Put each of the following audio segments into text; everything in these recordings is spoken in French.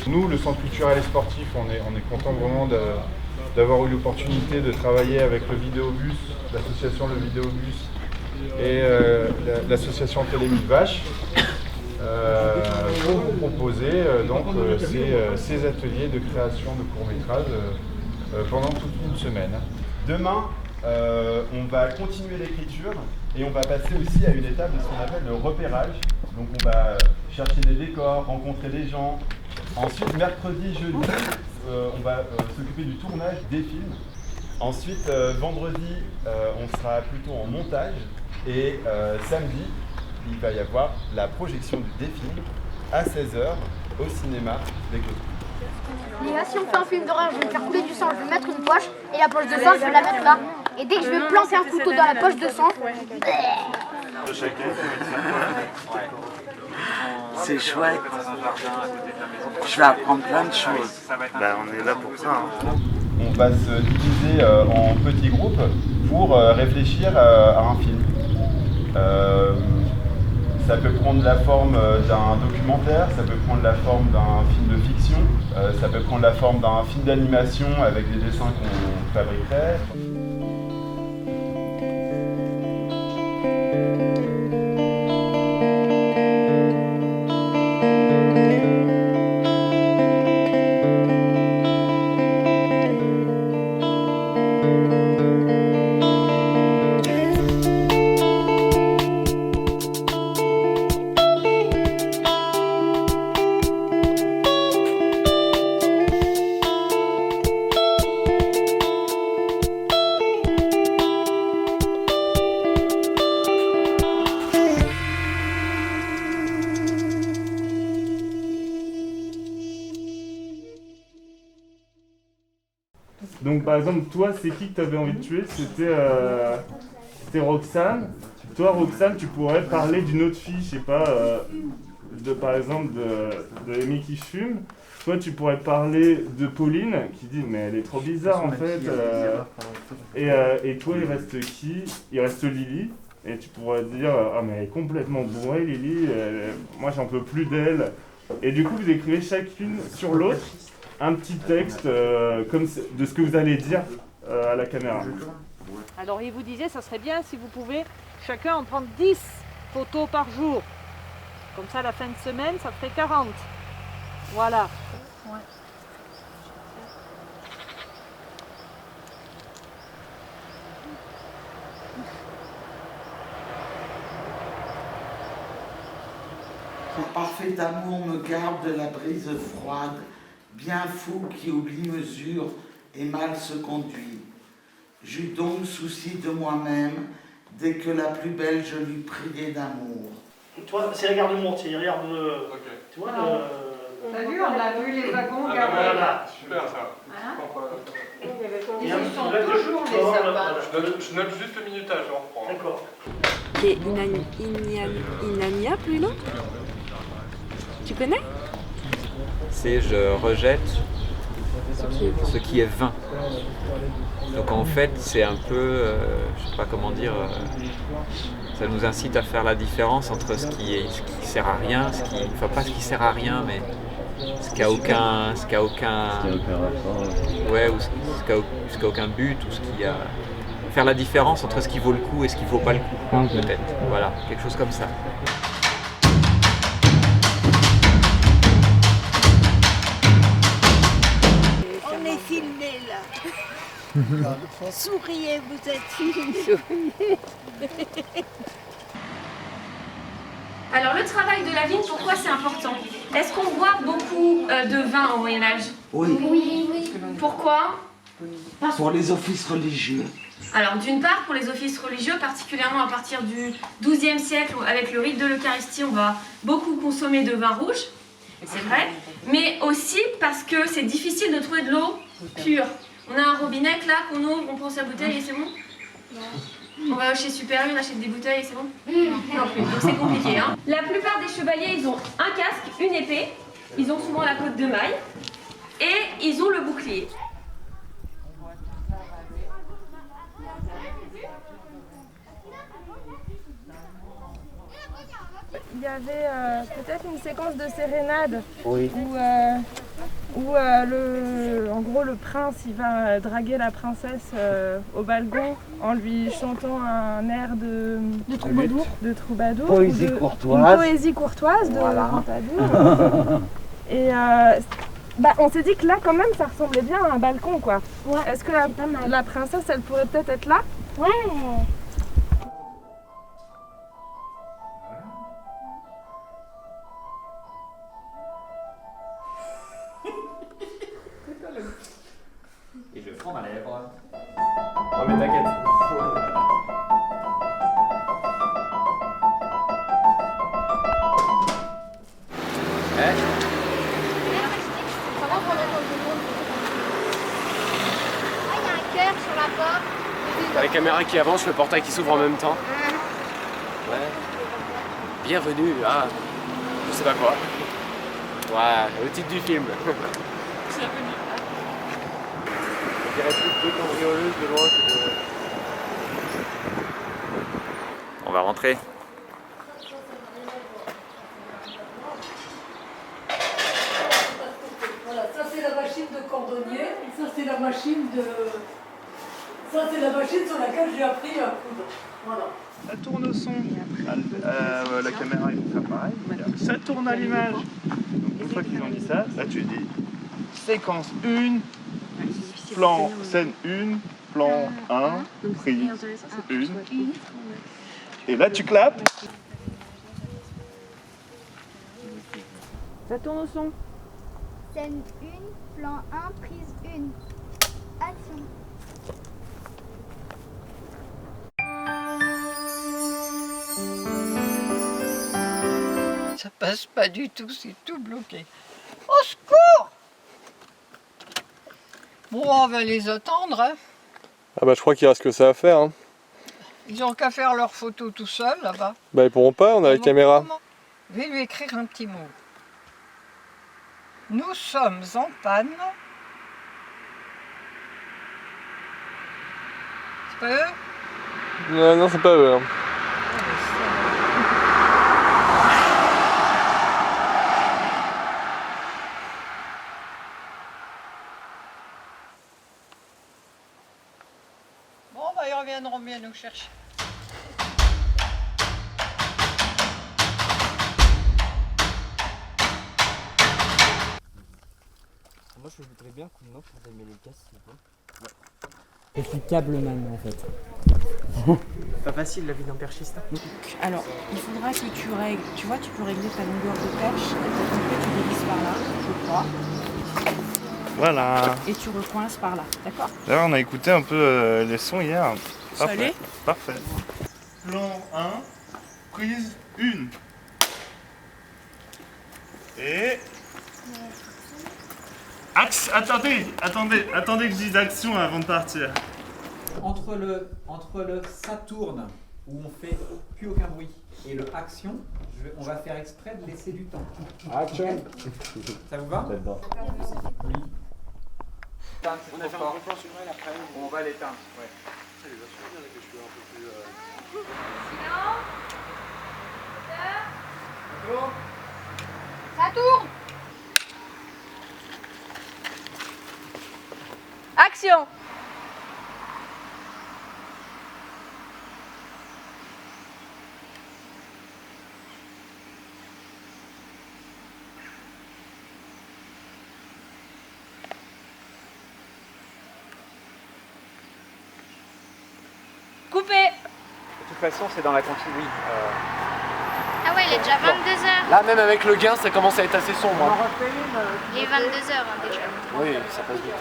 Nous, le centre culturel et sportif, on est content vraiment d'avoir eu l'opportunité de travailler avec le Vidéobus, l'association Le Vidéobus et l'association Télé Mille Vaches pour vous proposer ces ateliers de création de courts-métrages pendant toute une semaine. Demain, on va continuer l'écriture et on va passer aussi à une étape de ce qu'on appelle le repérage. Donc on va chercher des décors, rencontrer des gens. Ensuite, mercredi, jeudi, on va s'occuper du tournage des films. Ensuite, vendredi, on sera plutôt en montage. Et samedi, il va y avoir la projection des films à 16h au cinéma des Clôtures. Les gars, si on fait un film d'horreur, je vais me faire couler du sang, je vais mettre une poche et la poche de sang, je vais la mettre là. Et dès que je vais planter un couteau dans la poche de sang, c'est chouette. Je vais apprendre plein de choses. On est là pour ça. On va se diviser en petits groupes pour réfléchir à un film. Ça peut prendre la forme d'un documentaire, ça peut prendre la forme d'un film de fiction, ça peut prendre la forme d'un film d'animation avec des dessins qu'on fabriquerait. Donc par exemple, toi, c'est qui que tu avais envie de tuer? C'était Roxane. Toi, Roxane, tu pourrais parler d'une autre fille, je sais pas, par exemple de Amy qui fume. Toi, tu pourrais parler de Pauline qui dit mais elle est trop bizarre en fait. Et toi, il reste qui? Il reste Lily. Et tu pourrais dire ah mais elle est complètement bourrée Lily. Moi, j'en peux plus d'elle. Et du coup, vous écrivez chacune sur l'autre un petit texte de ce que vous allez dire à la caméra. Alors il vous disait, ça serait bien si vous pouvez chacun en prendre 10 photos par jour. Comme ça, à la fin de semaine, ça ferait 40. Voilà. Ouais. Ton parfait amour me garde de la brise froide, bien fou qui oublie mesure et mal se conduit. J'eus donc souci de moi-même dès que la plus belle je lui priais d'amour. Toi, c'est regarde-moi, c'est regarde. Okay. Tu vois T'as vu, on a vu les wagons garés. Voilà, super ça. Hein? Ils sont toujours les sapins. Je note juste le minutage, on reprend. D'accord. C'est inamiable, non? Tu connais? C'est je rejette ce qui est vain. Donc en fait c'est un peu, je sais pas comment dire, ça nous incite à faire la différence entre ce qui sert à rien, enfin pas ce qui sert à rien mais ce qui a aucun ouais, ou ce qui a aucun but, ou ce qui a, faire la différence entre ce qui vaut le coup et ce qui vaut pas le coup, peut-être, voilà, quelque chose comme ça. On est filmé là. Souriez, vous êtes filmés. Alors le travail de la vigne, pourquoi c'est important? Est-ce qu'on boit beaucoup de vin au Moyen-Âge? Oui. Oui. Pourquoi? Pour les offices religieux. Alors d'une part pour les offices religieux, particulièrement à partir du XIIe siècle, avec le rite de l'Eucharistie, on va beaucoup consommer de vin rouge, c'est vrai, mais aussi parce que c'est difficile de trouver de l'eau pure. On a un robinet là qu'on ouvre, on prend sa bouteille et c'est bon? On va chez Super U, on achète des bouteilles et c'est bon? Non plus, donc c'est compliqué. Hein. La plupart des chevaliers, ils ont un casque, une épée, ils ont souvent la cotte de maille et ils ont le bouclier. Il y avait peut-être une séquence de sérénade où où en gros le prince il va draguer la princesse au balcon en lui chantant un air de troubadour, Poésie courtoise. Une poésie courtoise de Pompadour. Et on s'est dit que là quand même ça ressemblait bien à un balcon quoi. Ouais. Est-ce que la princesse elle pourrait peut-être être là? Ouais. Et je prends ma lèvre. Oh mais t'inquiète. T'as la caméra qui avance, le portail qui s'ouvre en même temps. Ouais. Bienvenue à... je sais pas quoi. Ouais, le titre du film. On dirait plus deux cambrioleuses de loin que de... On va rentrer. Voilà, ça c'est la machine de cordonnier, et ça c'est la machine de... Ça c'est la machine sur laquelle j'ai appris à coudre. Voilà. Ça tourne au son. La caméra, ils vont faire pareil. Ça tourne à l'image. Donc une fois qu'ils ont dit ça, là tu dis séquence 1, plan scène 1, plan 1, prise 1. Et là tu clapes. Ça tourne au son. Scène 1, plan 1, prise 1. Action. Ça passe pas du tout, c'est tout bloqué. Au secours! Bon, on va les attendre. Hein. Ah bah je crois qu'il reste que ça à faire. Hein. Ils ont qu'à faire leurs photos tout seuls là-bas. Bah ils pourront pas, on a la caméra. Je vais lui écrire un petit mot. Nous sommes en panne. C'est pas eux? Non, c'est pas eux. Hein. Bon, bah, ils reviendront bien nous chercher. Moi je voudrais bien qu'on note pour démêler le casque, s'il vous plaît. Et puis câbleman en fait. Pas facile la vie d'un perchiste. Alors, il faudra que tu règles, tu vois, tu peux régler ta longueur de perche, et tu dévisses par là, je crois. Voilà. Et tu recoinces par là, d'accord? D'ailleurs on a écouté un peu les sons hier. Ça allait? Parfait. Plan 1, prise 1. Et... Attendez que je dise action avant de partir. Entre le ça tourne, où on fait plus aucun bruit, et le action, on va faire exprès de laisser du temps. Action. Ça vous va? Oui. On a fait un gros plan sur elle après. On va l'éteindre. Ouais. Ça lui va super bien avec les cheveux un peu plus... Silence. Ça tourne. Action! Coupé! De toute façon, c'est dans la continuité. Ah ouais, il est déjà 22h. Là, même avec le gain, ça commence à être assez sombre. Hein. Il est 22h déjà. Oui, ça passe vite.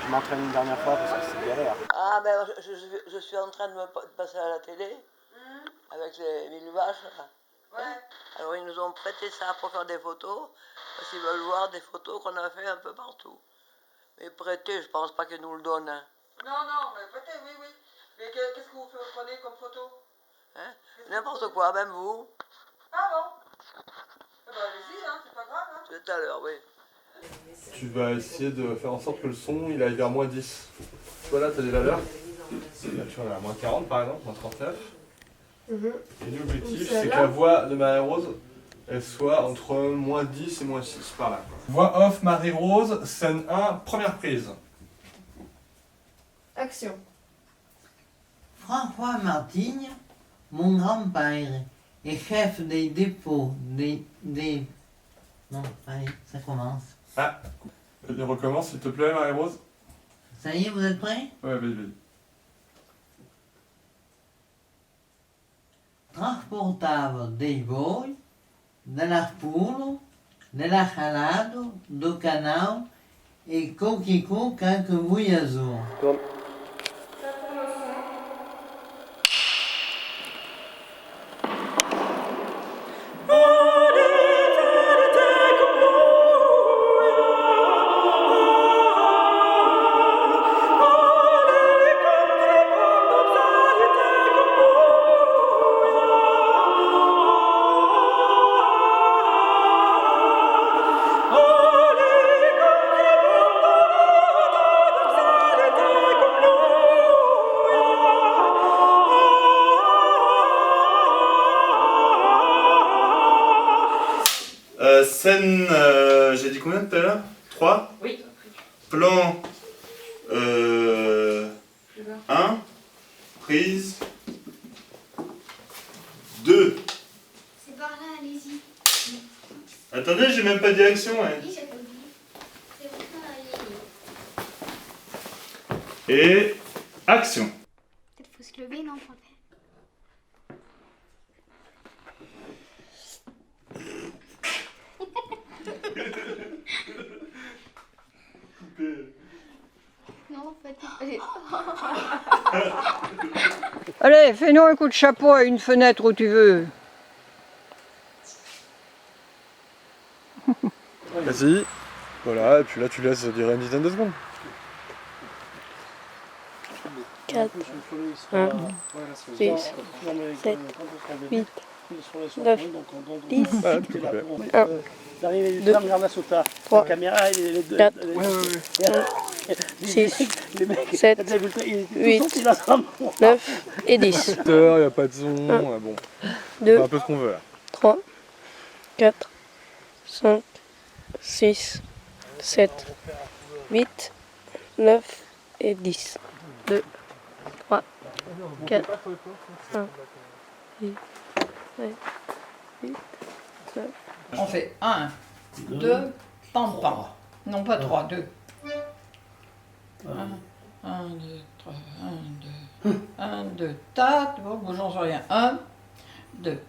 Je m'entraîne une dernière fois parce que c'est galère. Ah ben je suis en train de me passer à la télé avec les 1000 vaches. Ouais. Alors ils nous ont prêté ça pour faire des photos parce qu'ils veulent voir des photos qu'on a fait un peu partout. Mais prêter, je pense pas qu'ils nous le donnent. Hein. Non, mais prêter, oui. Mais qu'est-ce que vous prenez comme photo? Hein? N'importe quoi, même vous. Ah bon? Eh ben allez-y, hein, c'est pas grave. Hein. Tout à l'heure, oui. Tu vas essayer de faire en sorte que le son il aille vers moins 10. Tu vois là, tu as des valeurs. Là, tu vois, à moins 40 par exemple, moins 39. Et l'objectif, c'est que la voix de Marie-Rose elle soit entre -10 et -6 par là. Voix off, Marie-Rose, scène 1, première prise. Action. François Martigne, mon grand-père, est chef des dépôts des... Non, allez, ça commence. Ah, il recommence s'il te plaît, Marie-Rose. Ça y est, vous êtes prêts? Ouais, vas-y. Trasportava dei boi, dell'Arpuro, dell'Achalado, do Canal e Coquico Cacavuiazul. Scène, j'ai dit combien tout à l'heure? 3? Oui. Plan 1, prise 2. C'est par là, allez-y. Attendez, j'ai même pas dit action. Ouais. Oui, j'avais oublié. C'est par là, allez. Et action. Peut-être faut se lever, non, pour le faire. Non, pas tout. Allez, fais-nous un coup de chapeau à une fenêtre où tu veux. Vas-y. Voilà, et puis là tu laisses durer une dizaine de secondes. 4, 1, 6, 7, 8, 9, 10, 1, 2, 3, 4, 6, 7, 8, 9 et 10. Il n'y a pas de son, bon. 2, on fait un peu ce qu'on veut là. 3, 4, 5, 6, 7, 8, 9 et 10. 2, 3, 4, 5, 6, 7, 8, 9. On fait 1, 2, pam-pam. Non, pas 3, 2. 1, 2, 3, 1, 2. 1, 2, tac. Bon, j'en sais rien. 1, 2.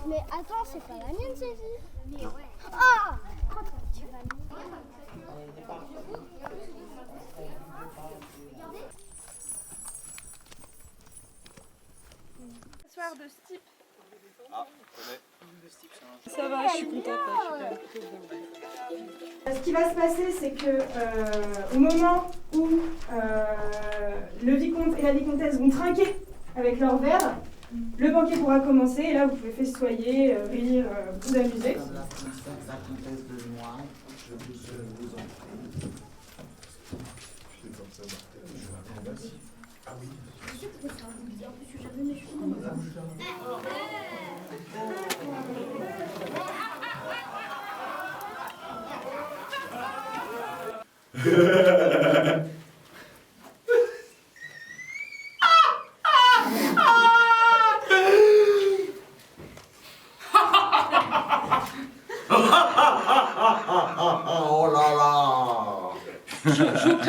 Mais attends, c'est pas la mienne, celle-ci. Mais ouais. Ah, tu vas Soir de ce type. Ah, Ça va, je suis contente. Ce qui va se passer, c'est que au moment où le vicomte et la vicomtesse vont trinquer avec leur verre, le banquet pourra commencer et là vous pouvez festoyer, rire, vous amuser. La comtesse de Noix, je vous en prie. Ah oui.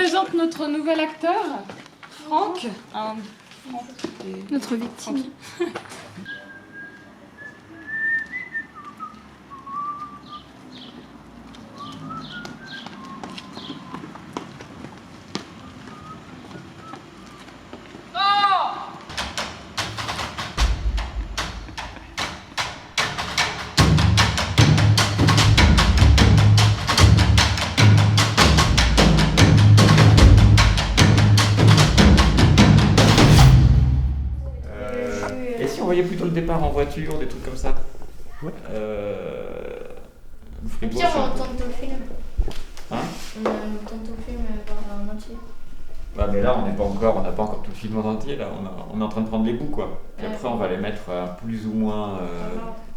présente notre nouvel acteur, Franck. Notre victime. Et si on voyait plutôt le départ en voiture, des trucs comme ça? Ouais. Tiens, on tente le film. Hein? On tente le film voir en entier. Bah mais là on n'a pas encore tout le film en entier, là on est en train de prendre les bouts quoi. Puis après on va les mettre plus ou moins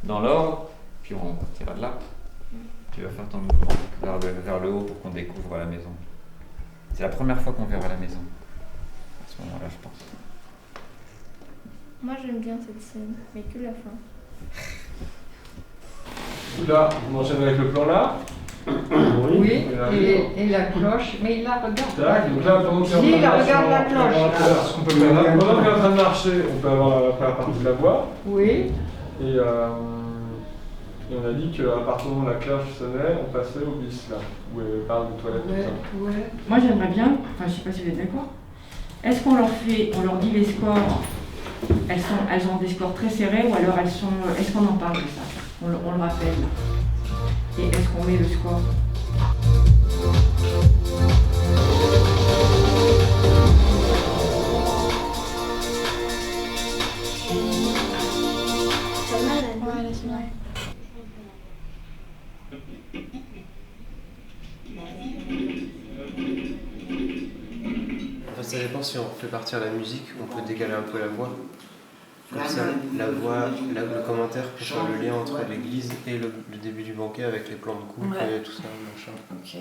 dans l'ordre, puis on partira de là. Tu vas faire ton mouvement vers le haut pour qu'on découvre la maison. C'est la première fois qu'on verra la maison. À ce moment-là je pense. Moi j'aime bien cette scène, mais que la fin. Là, on enchaîne avec le plan là. Oui, et la cloche, mais il la regarde. Tac, donc là, pendant qu'il est en train de il marcher, regarde la cloche. ce qu'on peut faire là, pendant qu'il est en train de marcher, on peut avoir la première partie de la voix. Oui. Et on a dit qu'à partir du moment où la cloche sonnait, on passait au bis là, où elle parle des toilettes tout ça. Ouais. Moi j'aimerais bien, enfin je sais pas si vous êtes d'accord, est-ce qu'on leur dit les scores, elles ont des scores très serrés ou alors est-ce qu'on en parle de ça? On le rappelle. Et est-ce qu'on met le score? Ouais, là c'est vrai. Ça dépend si on fait partir la musique, on peut décaler un peu la voix. Comme ça, la voix, le commentaire peut faire le lien entre l'église et le début du banquet avec les plans de coupe et tout ça, machin. Ok.